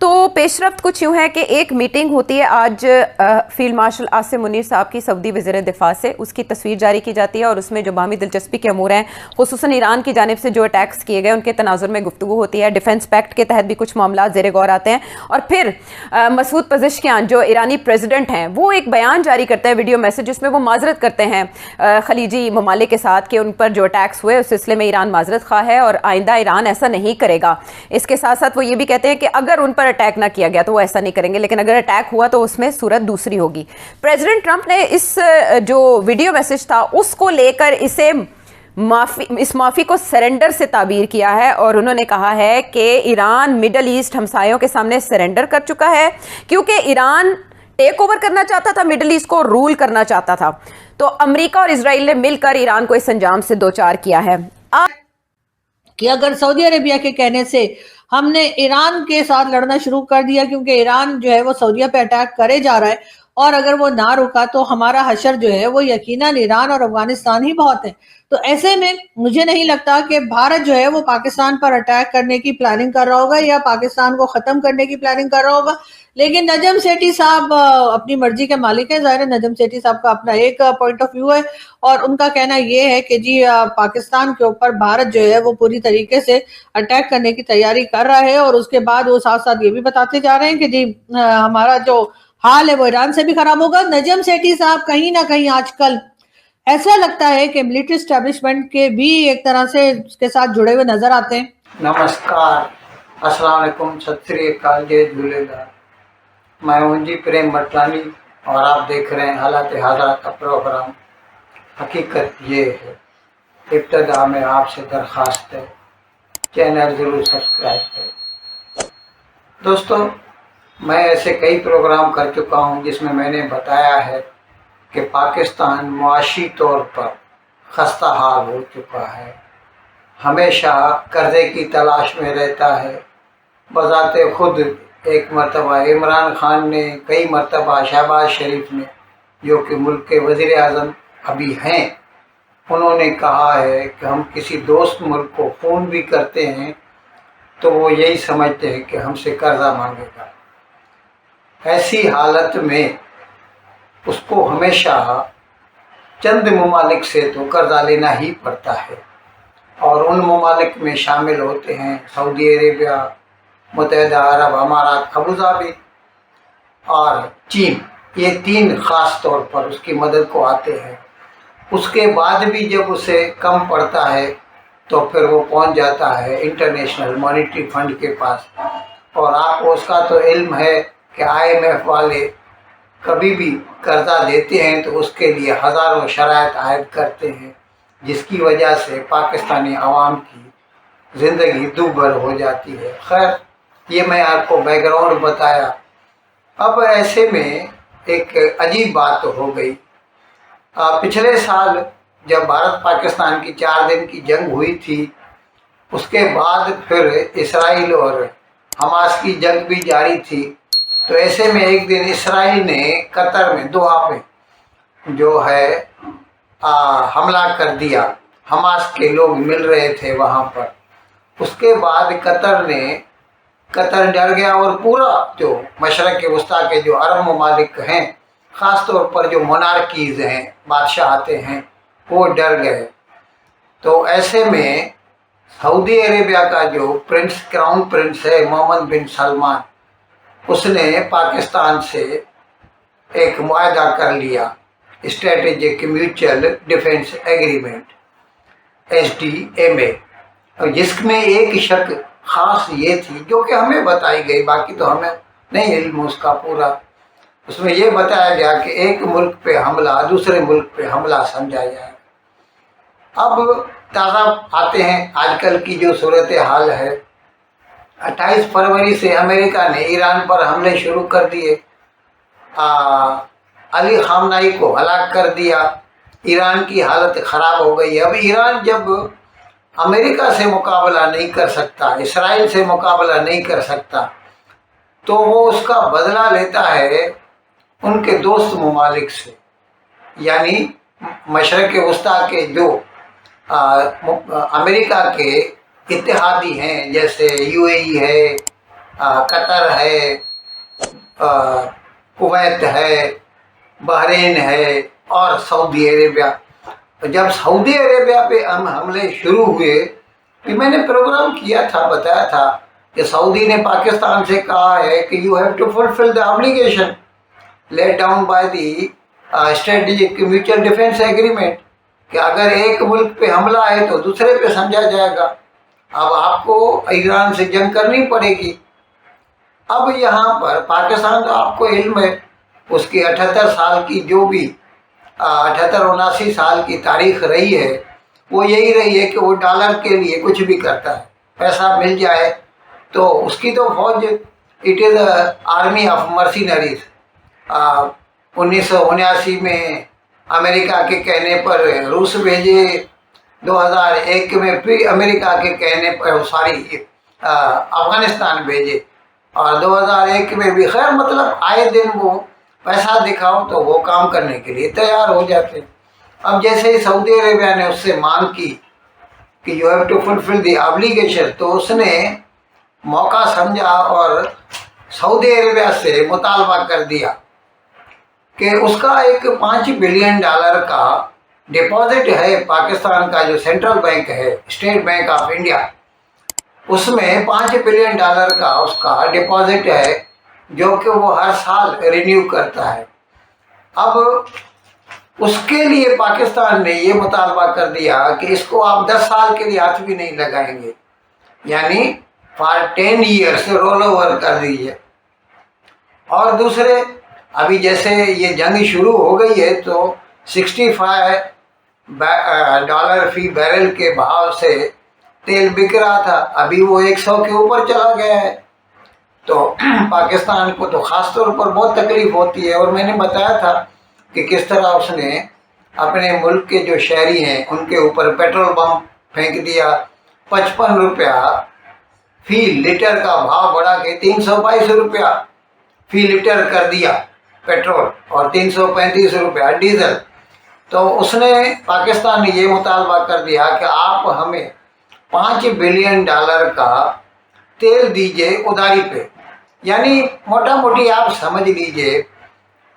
تو پیش رفت کچھ یوں ہے کہ ایک میٹنگ ہوتی ہے آج فیلڈ مارشل عاصم منیر صاحب کی سعودی وزیر دفاع سے، اس کی تصویر جاری کی جاتی ہے اور اس میں جو باہمی دلچسپی کے امور ہیں خصوصاً ایران کی جانب سے جو اٹیکس کیے گئے ان کے تناظر میں گفتگو ہوتی ہے۔ ڈیفنس پیکٹ کے تحت بھی کچھ معاملات زیر غور آتے ہیں اور پھر مسعود پزشکیان جو ایرانی پریزیڈنٹ ہیں وہ ایک بیان جاری کرتے ہیں، ویڈیو میسج، جس میں وہ معذرت کرتے ہیں خلیجی ممالک کے ساتھ کہ ان پر جو اٹیکس ہوئے اس سلسلے میں ایران معذرت خواہ ہے اور آئندہ ایران ایسا نہیں کرے گا۔ اس کے ساتھ ساتھ وہ یہ بھی کہتے ہیں کہ اگر ان پر اٹیک نہ کیا گیا تو وہ ایسا نہیں کریں گے، لیکن اگر اٹیک ہوا تو اس میں صورت دوسری ہوگی۔ پریزیڈنٹ ٹرمپ نے اس جو ویڈیو میسج تھا اس کو لے کر اس معافی کو سرنڈر سے تعبیر کیا ہے اور انہوں نے کہا ہے کہ ایران مڈل ایسٹ ہمسایوں کے سامنے سرنڈر کر چکا ہے کیونکہ ایران ٹیک اوور کرنا چاہتا تھا، مڈل ایسٹ کو رول کرنا چاہتا تھا، تو امریکہ اور اسرائیل نے مل کر ایران کو اس انجام سے دوچار کیا ہے۔ کہ اگر سعودی عربیہ کے کہنے سے ہم نے ایران کے ساتھ لڑنا شروع کر دیا کیونکہ ایران جو ہے وہ سعودیہ پہ اٹیک کرے جا رہا ہے، اور اگر وہ نہ رکا تو ہمارا حشر جو ہے وہ یقیناً ایران اور افغانستان ہی بہت ہے۔ تو ایسے میں مجھے نہیں لگتا کہ بھارت جو ہے وہ پاکستان پر اٹیک کرنے کی پلاننگ کر رہا ہوگا یا پاکستان کو ختم کرنے کی پلاننگ کر رہا ہوگا، لیکن نجم سیٹھی صاحب اپنی مرضی کے مالک ہیں۔ ظاہر ہے نجم سیٹھی صاحب کا اپنا ایک پوائنٹ آف ویو ہے اور ان کا کہنا یہ ہے کہ جی پاکستان کے اوپر بھارت جو ہے وہ پوری طریقے سے اٹیک کرنے کی تیاری کر رہا ہے، اور اس کے بعد وہ ساتھ ساتھ یہ بھی بتاتے جا رہے ہیں کہ جی ہمارا جو حال ہے وہ ایران سے بھی خراب ہوگا۔ نجم سیٹھی صاحب کہیں نہ کہیں آج کل ایسا لگتا ہے کہ ملٹری اسٹیبلشمنٹ کے بھی ایک طرح سے اس کے ساتھ جڑے ہوئے نظر آتے ہیں۔ نمسکار، السلام علیکم، ست سری اکال، جے جھولےدار۔ میں ہوں جی پریم بٹلانی اور آپ دیکھ رہے ہیں حالات حاضرہ کا پروگرام۔ حقیقت یہ ہے، ابتدا میں آپ سے درخواست ہے چینل ضرور سبسکرائب کریں۔ دوستو، میں ایسے کئی پروگرام کر چکا ہوں جس میں نے بتایا ہے کہ پاکستان معاشی طور پر خستہ حال ہو چکا ہے، ہمیشہ قرضے کی تلاش میں رہتا ہے۔ بذات خود ایک مرتبہ عمران خان نے، کئی مرتبہ شہباز شریف نے، جو کہ ملک کے وزیر اعظم ابھی ہیں، انہوں نے کہا ہے کہ ہم کسی دوست ملک کو فون بھی کرتے ہیں تو وہ یہی سمجھتے ہیں کہ ہم سے قرضہ مانگے گا۔ ایسی حالت میں اس کو ہمیشہ چند ممالک سے تو قرضہ لینا ہی پڑتا ہے، اور ان ممالک میں شامل ہوتے ہیں سعودی عربیہ، متحدہ عرب امارات ابوظہبی اور چین۔ یہ تین خاص طور پر اس کی مدد کو آتے ہیں۔ اس کے بعد بھی جب اسے کم پڑتا ہے تو پھر وہ پہنچ جاتا ہے انٹرنیشنل مانیٹری فنڈ کے پاس، اور آپ کو اس کا تو علم ہے کہ IMF والے کبھی بھی قرضہ دیتے ہیں تو اس کے لیے ہزاروں شرائط عائد کرتے ہیں، جس کی وجہ سے پاکستانی عوام کی زندگی دوبھر ہو جاتی ہے۔ خیر، یہ میں آپ کو بیک گراؤنڈ بتایا۔ اب ایسے میں ایک عجیب بات ہو گئی۔ پچھلے سال جب بھارت پاکستان کی 4 دن کی جنگ ہوئی تھی، اس کے بعد پھر اسرائیل اور حماس کی جنگ بھی جاری تھی، تو ایسے میں ایک دن اسرائیل نے قطر میں دوحہ پہ جو ہے حملہ کر دیا۔ حماس کے لوگ مل رہے تھے وہاں پر۔ اس کے بعد قطر ڈر گیا، اور پورا جو مشرق وسطیٰ کے جو عرب ممالک ہیں، خاص طور پر جو مونارکیز ہیں، بادشاہتے ہیں، وہ ڈر گئے۔ تو ایسے میں سعودی عربیہ کا جو کراؤن پرنس ہے محمد بن سلمان، اس نے پاکستان سے ایک معاہدہ کر لیا، strategic mutual defence agreement SDMA، اور جس میں ایک شرط خاص یہ تھی جو کہ ہمیں بتائی گئی، باقی تو ہمیں نہیں علم اس کا پورا۔ اس میں یہ بتایا گیا کہ ایک ملک پہ حملہ دوسرے ملک پہ حملہ سمجھا جائے۔ اب تازہ آتے ہیں آج کل کی جو صورتحال ہے۔ 28 فروری سے امریکہ نے ایران پر حملے شروع کر دیے، علی خامنائی کو ہلاک کر دیا، ایران کی حالت خراب ہو گئی۔ اب ایران جب امریکہ سے مقابلہ نہیں کر سکتا، اسرائیل سے مقابلہ نہیں کر سکتا، تو وہ اس کا بدلہ لیتا ہے ان کے دوست ممالک سے، یعنی مشرق وسطیٰ کے جو امریکہ کے اتحادی ہیں، جیسے UAE ہے، قطر ہے, کویت ہے, بحرین ہے اور سعودی عربیہ. جب سعودی عربیہ پہ حملے شروع ہوئے تو میں نے پروگرام کیا تھا, بتایا تھا کہ سعودی نے پاکستان سے کہا ہے کہ you have to fulfil the obligation laid down by the strategic mutual defence agreement, کہ اگر ایک ملک پہ حملہ ہے تو دوسرے پہ سمجھا جائے گا. اب آپ کو ایران سے جنگ کرنی پڑے گی. اب یہاں پر پاکستان تو آپ کو علم ہے اس کی 78 سال کی جو بھی 78-79 سال کی تاریخ رہی ہے وہ یہی رہی ہے کہ وہ ڈالر کے لیے کچھ بھی کرتا ہے, پیسہ مل جائے تو اس کی تو فوج اٹ از آرمی آف مرسینریز. 1979 میں امریکہ کے کہنے پر روس بھیجے, 2001 میں پھر امریکہ کے کہنے پر افغانستان بھیجے, اور 2001 میں بھی. خیر مطلب آئے دن وہ پیسہ دکھاؤ تو وہ کام کرنے کے لیے تیار ہو جاتے. اب جیسے ہی سعودی عربیہ نے اس سے مانگ کی کہ you have to fulfil the obligation, تو اس نے موقع سمجھا اور سعودی عربیہ سے مطالبہ کر دیا کہ اس کا ایک $5 بلین کا ڈپازٹ ہے پاکستان کا, جو سینٹرل بینک ہے اسٹیٹ بینک آف انڈیا, اس میں $5 بلین کا اس کا ڈپازٹ ہے جو کہ وہ ہر سال رینیو کرتا ہے. اب اس کے لیے پاکستان نے یہ مطالبہ کر دیا کہ اس کو آپ 10 سال کے لیے ہاتھ بھی نہیں لگائیں گے, یعنی فار 10 ایئرس رول اوور کر دیجیے. اور دوسرے ابھی جیسے یہ جنگ شروع ہو گئی ہے تو $65 فی بیرل کے بھاؤ سے تیل بک رہا تھا, ابھی وہ 100 کے اوپر چلا گیا ہے. تو پاکستان کو تو خاص طور پر بہت تکلیف ہوتی ہے, اور میں نے بتایا تھا کہ کس طرح اس نے اپنے ملک کے جو شہری ہیں ان کے اوپر پیٹرول بم پھینک دیا. 55 روپیہ فی لیٹر کا بھاؤ بڑھا کے 322 روپیہ فی لیٹر کر دیا پیٹرول, اور 335 روپیہ ڈیزل. تو اس نے پاکستان نے یہ مطالبہ کر دیا کہ آپ ہمیں $5 بلین کا تیل دیجئے اداری پہ. یعنی موٹا موٹی آپ سمجھ لیجئے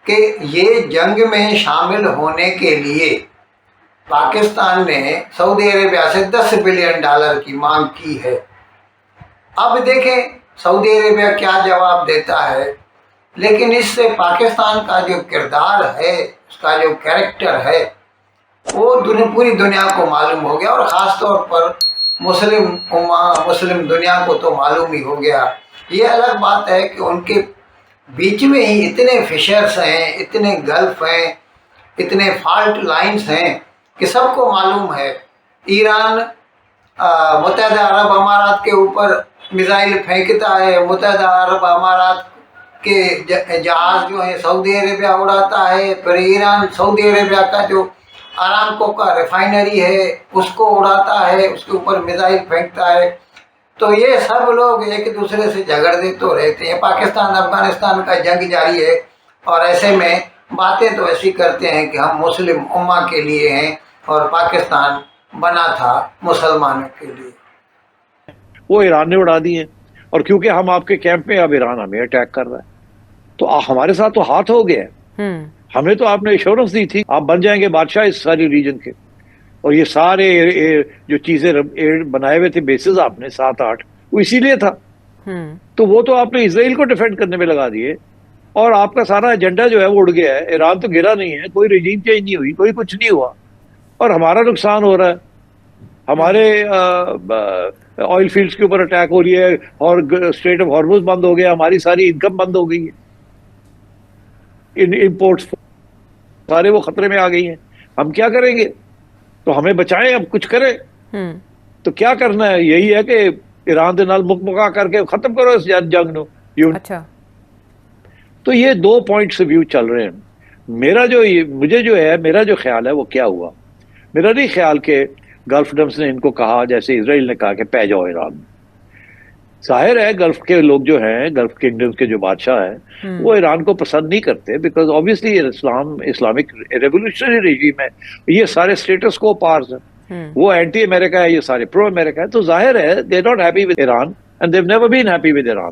کہ یہ جنگ میں شامل ہونے کے لیے پاکستان نے سعودی عربیہ سے $10 بلین کی مانگ کی ہے. اب دیکھیں سعودی عربیہ کیا جواب دیتا ہے, لیکن اس سے پاکستان کا جو کردار ہے, اس کا جو کیریکٹر ہے, وہ پوری دنیا کو معلوم ہو گیا, اور خاص طور پر مسلم مسلم دنیا کو تو معلوم ہی ہو گیا. یہ الگ بات ہے کہ ان کے بیچ میں ہی اتنے فشرز ہیں, اتنے گلف ہیں, اتنے فالٹ لائنز ہیں کہ سب کو معلوم ہے. ایران متحدہ عرب امارات کے اوپر میزائل پھینکتا ہے, متحدہ عرب امارات کے جہاز جو ہیں سعودی عربیہ اڑاتا ہے, پھر ایران سعودی عربیہ کا جو آرامکو کا ریفائنری ہے اس کو اڑاتا ہے, اس کے اوپر میزائل پھینکتا ہے. تو یہ سب لوگ ایک دوسرے سے جھگڑتے تو رہتے ہیں. پاکستان افغانستان کا جنگ جاری ہے, اور ایسے میں باتیں تو ایسی کرتے ہیں کہ ہم مسلم امہ کے لیے ہیں اور پاکستان بنا تھا مسلمانوں کے لیے. وہ ایران نے اڑا دی ہیں, اور کیونکہ ہم آپ کے کیمپ میں, اب ایران ہمیں اٹیک کر رہا ہے, تو ہمارے ساتھ تو ہاتھ ہو گیا ہے. ہمیں تو آپ نے ایشورنس دی تھی آپ بن جائیں گے بادشاہ اس ساری ریجن کے, اور یہ سارے جو چیزیں بنائے ہوئے تھے بیسز آپ نے 7-8, وہ اسی لیے تھا. تو وہ تو آپ نے اسرائیل کو ڈیفینڈ کرنے میں لگا دیے, اور آپ کا سارا ایجنڈا جو ہے وہ اڑ گیا ہے. ایران تو گرا نہیں ہے, کوئی رجیم چینج نہیں ہوئی, کوئی کچھ نہیں ہوا, اور ہمارا نقصان ہو رہا ہے. ہمارے آئل فیلڈز کے اوپر اٹیک ہو رہی ہے, اور اسٹریٹ آف ہارمز بند ہو گیا, ہماری ساری انکم بند ہو گئی ہے, امپورٹس سارے وہ خطرے میں آ گئی ہیں. ہم کیا کریں گے؟ تو ہمیں بچائیں, اب کچھ کریں. تو کیا کرنا ہے؟ یہی ہے کہ ایران دے نال مکا کر کے ختم کرو اس جنگ نو. اچھا, تو یہ 2 پوائنٹس ویو چل رہے ہیں. میرا جو خیال ہے وہ کیا ہوا, میرا نہیں خیال کہ گلف ڈمس نے ان کو کہا جیسے اسرائیل نے کہا کہ پہ جاؤ ایران. ظاہر ہے گلف کے لوگ جو ہیں, گلف کنگڈمز کے جو بادشاہ ہیں, وہ ایران کو پسند نہیں کرتے, بیکاز آبویسلی اسلامک ریولیوشنری رجیم ہے, یہ سارے اسٹیٹس کو پارز ہیں, وہ اینٹی امریکہ ہے, یہ سارے پرو امریکہ ہے. تو ظاہر ہے they not happy with Iran and they've never been happy with Iran.